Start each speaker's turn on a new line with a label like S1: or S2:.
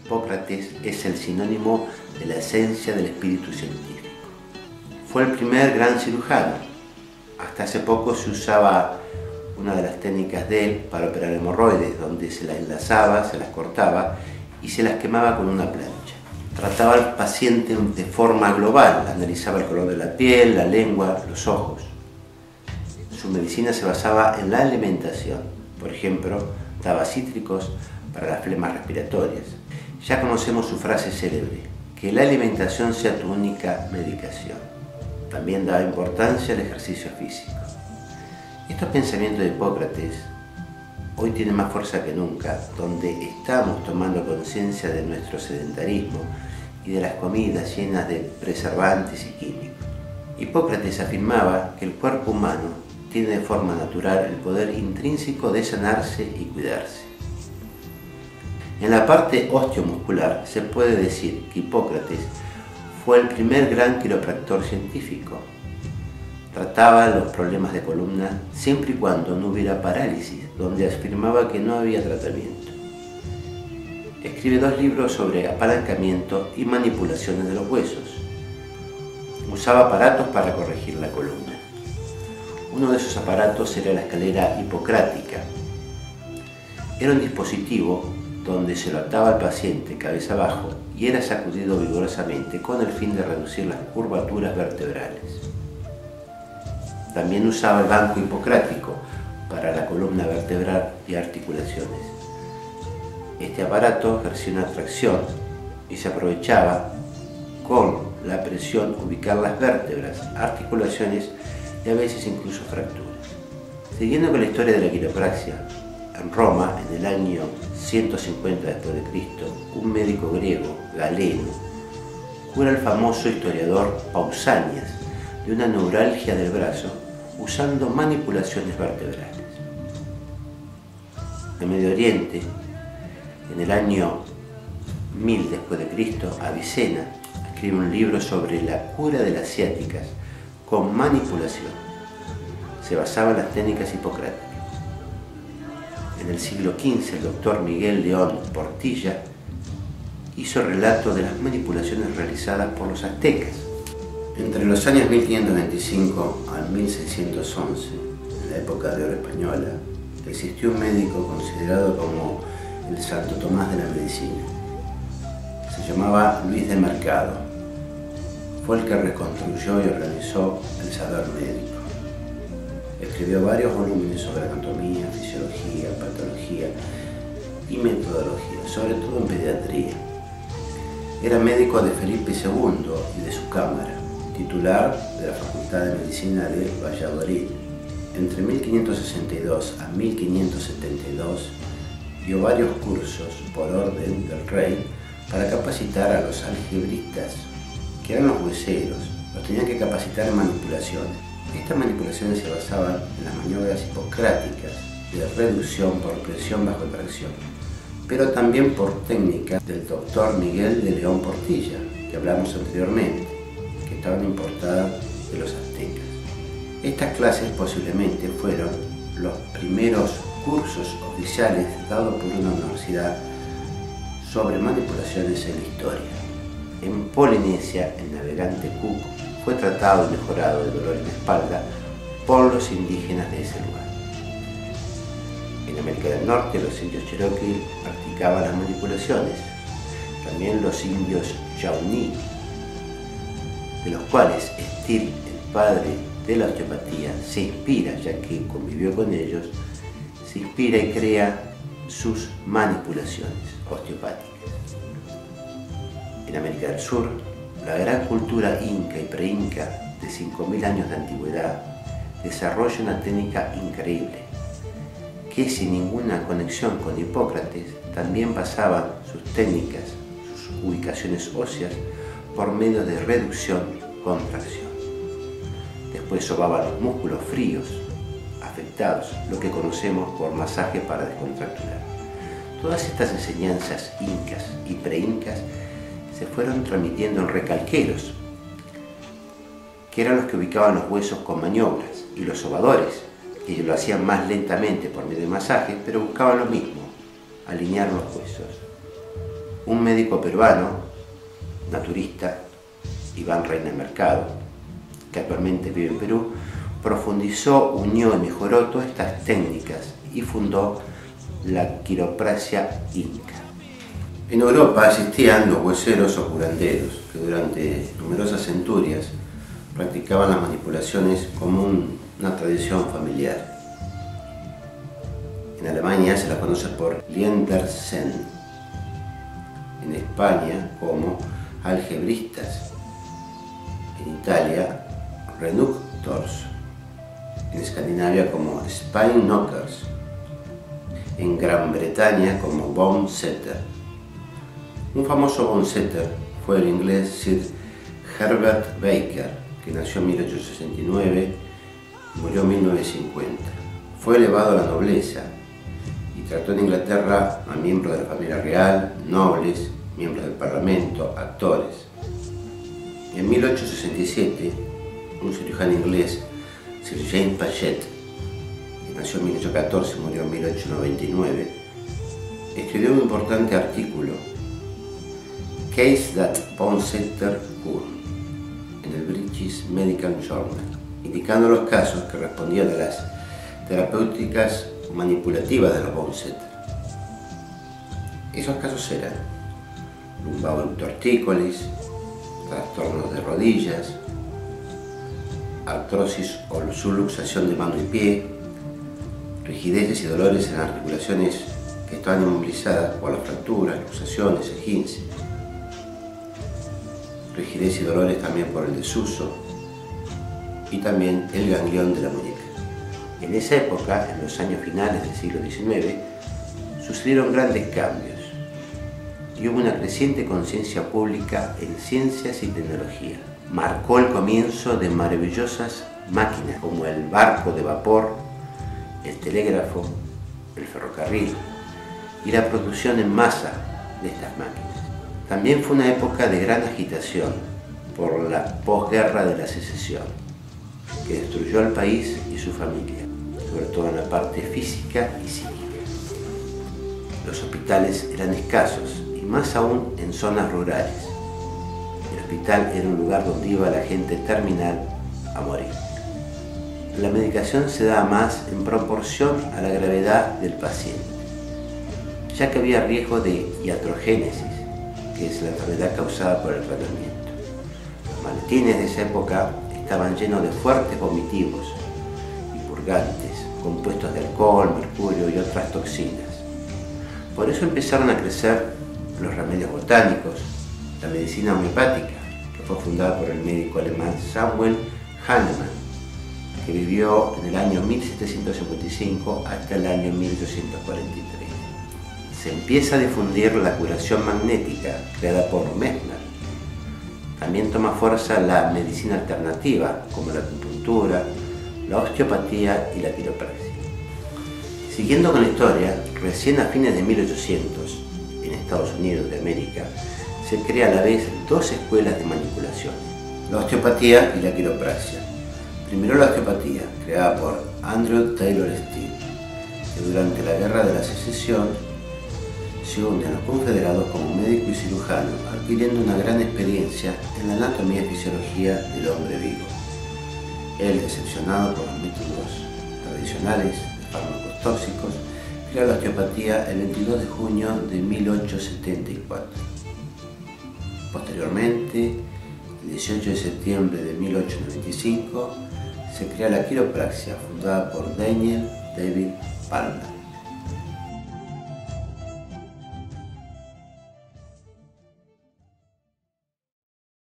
S1: Hipócrates es el sinónimo de la esencia del espíritu científico. Fue el primer gran cirujano. Hasta hace poco se usaba una de las técnicas de él para operar hemorroides, donde se las enlazaba, se las cortaba y se las quemaba con una plancha. Trataba al paciente de forma global, analizaba el color de la piel, la lengua, los ojos. Su medicina se basaba en la alimentación. Por ejemplo, daba cítricos para las flemas respiratorias. Ya conocemos su frase célebre, que la alimentación sea tu única medicación. También daba importancia al ejercicio físico. Estos pensamientos de Hipócrates hoy tienen más fuerza que nunca, donde estamos tomando conciencia de nuestro sedentarismo y de las comidas llenas de preservantes y químicos. Hipócrates afirmaba que el cuerpo humano tiene de forma natural el poder intrínseco de sanarse y cuidarse. En la parte osteomuscular se puede decir que Hipócrates fue el primer gran quiropractor científico. Trataba los problemas de columna siempre y cuando no hubiera parálisis, donde afirmaba que no había tratamiento. Escribe 2 libros sobre apalancamiento y manipulaciones de los huesos. Usaba aparatos para corregir la columna. Uno de esos aparatos era la escalera hipocrática. Era un dispositivo donde se lo ataba al paciente cabeza abajo y era sacudido vigorosamente con el fin de reducir las curvaturas vertebrales. También usaba el banco hipocrático para la columna vertebral y articulaciones. Este aparato ejercía una tracción y se aprovechaba con la presión ubicar las vértebras, articulaciones y a veces incluso fracturas. Siguiendo con la historia de la quiropraxia, en Roma, en el año 150 después de Cristo, un médico griego, Galeno, cura al famoso historiador Pausanias de una neuralgia del brazo usando manipulaciones vertebrales. En Medio Oriente, en el año 1000 después de Cristo, Avicena escribe un libro sobre la cura de las ciáticas con manipulación. Se basaba en las técnicas hipocráticas. En el siglo XV, el doctor Miguel León Portilla hizo relato de las manipulaciones realizadas por los aztecas. Entre los años 1525 al 1611, en la época de oro española, existió un médico considerado como el Santo Tomás de la medicina. Se llamaba Luis de Mercado. Fue el que reconstruyó y organizó el saber médico. Escribió varios volúmenes sobre anatomía, fisiología, patología y metodología, sobre todo en pediatría. Era médico de Felipe II y de su cámara, titular de la Facultad de Medicina de Valladolid. Entre 1562 a 1572 dio varios cursos por orden del rey para capacitar a los algebristas, que eran los hueseros. Los tenían que capacitar en manipulaciones. Estas manipulaciones se basaban en las maniobras hipocráticas de reducción por presión bajo tracción, pero también por técnicas del doctor Miguel de León Portilla, que hablamos anteriormente, que estaban importadas de los aztecas. Estas clases posiblemente fueron los primeros cursos oficiales dados por una universidad sobre manipulaciones en la historia. En Polinesia, el navegante Cook fue tratado y mejorado de dolor en la espalda por los indígenas de ese lugar. En América del Norte, los indios Cherokee practicaban las manipulaciones. También los indios Shawnee, de los cuales Steele, el padre de la osteopatía, se inspira, ya que convivió con ellos, se inspira y crea sus manipulaciones osteopáticas. En América del Sur, la gran cultura inca y preinca de 5.000 años de antigüedad desarrolla una técnica increíble, que sin ninguna conexión con Hipócrates también basaban sus técnicas, sus ubicaciones óseas, por medio de reducción-contracción. Después sobaban los músculos fríos, afectados, lo que conocemos por masaje para descontracturar. Todas estas enseñanzas incas y preincas se fueron transmitiendo en recalqueros, que eran los que ubicaban los huesos con maniobras, y los sobadores, que lo hacían más lentamente por medio de masajes, pero buscaban lo mismo, alinear los huesos. Un médico peruano, naturista, Iván Reina Mercado, que actualmente vive en Perú, profundizó, unió y mejoró todas estas técnicas y fundó la quiropraxia inca. En Europa existían los hueseros o curanderos, que durante numerosas centurias practicaban las manipulaciones como una tradición familiar. En Alemania se la conoce por Liendersen, en España como algebristas, en Italia renuctors, en Escandinavia como Spineknockers, en Gran Bretaña como bonesetter. Un famoso bonesetter fue el inglés Sir Herbert Baker, que nació en 1869 y murió en 1950. Fue elevado a la nobleza y trató en Inglaterra a miembros de la familia real, nobles, miembros del parlamento, actores. En 1867, un cirujano inglés, Sir James Paget, que nació en 1814 y murió en 1899, escribió un importante artículo, Case That Bonesetter Cure, en el British Medical Journal, indicando los casos que respondían a las terapéuticas manipulativas de los bonesetters. Esos casos eran lumbalgia tortícolis, trastornos de rodillas, artrosis o subluxación de mano y pie, rigideces y dolores en las articulaciones que estaban inmovilizadas por las fracturas, luxaciones, esguinces, rigidez y dolores también por el desuso y también el ganglión de la muñeca. En esa época, en los años finales del siglo XIX, sucedieron grandes cambios y hubo una creciente conciencia pública en ciencias y tecnología. Marcó el comienzo de maravillosas máquinas como el barco de vapor, el telégrafo, el ferrocarril y la producción en masa de estas máquinas. También fue una época de gran agitación por la posguerra de la secesión, que destruyó al país y su familia, sobre todo en la parte física y psíquica. Los hospitales eran escasos y más aún en zonas rurales. El hospital era un lugar donde iba la gente terminal a morir. La medicación se daba más en proporción a la gravedad del paciente, ya que había riesgo de iatrogénesis, que es la enfermedad causada por el tratamiento. Los maletines de esa época estaban llenos de fuertes vomitivos y purgantes, compuestos de alcohol, mercurio y otras toxinas. Por eso empezaron a crecer los remedios botánicos, la medicina homeopática, que fue fundada por el médico alemán Samuel Hahnemann, que vivió en el año 1755 hasta el año 1843. Se empieza a difundir la curación magnética creada por Mesmer. También toma fuerza la medicina alternativa, como la acupuntura, la osteopatía y la quiropraxia. Siguiendo con la historia, recién a fines de 1800, en Estados Unidos de América, se crea a la vez dos escuelas de manipulación, la osteopatía y la quiropraxia. Primero la osteopatía, creada por Andrew Taylor Still, que durante la Guerra de la Secesión se une a los confederados como médico y cirujano, adquiriendo una gran experiencia en la anatomía y fisiología del hombre vivo. Él, decepcionado por los métodos tradicionales de fármacos tóxicos, crea la osteopatía el 22 de junio de 1874. Posteriormente, el 18 de septiembre de 1895, se crea la quiropraxia, fundada por Daniel David Palmer.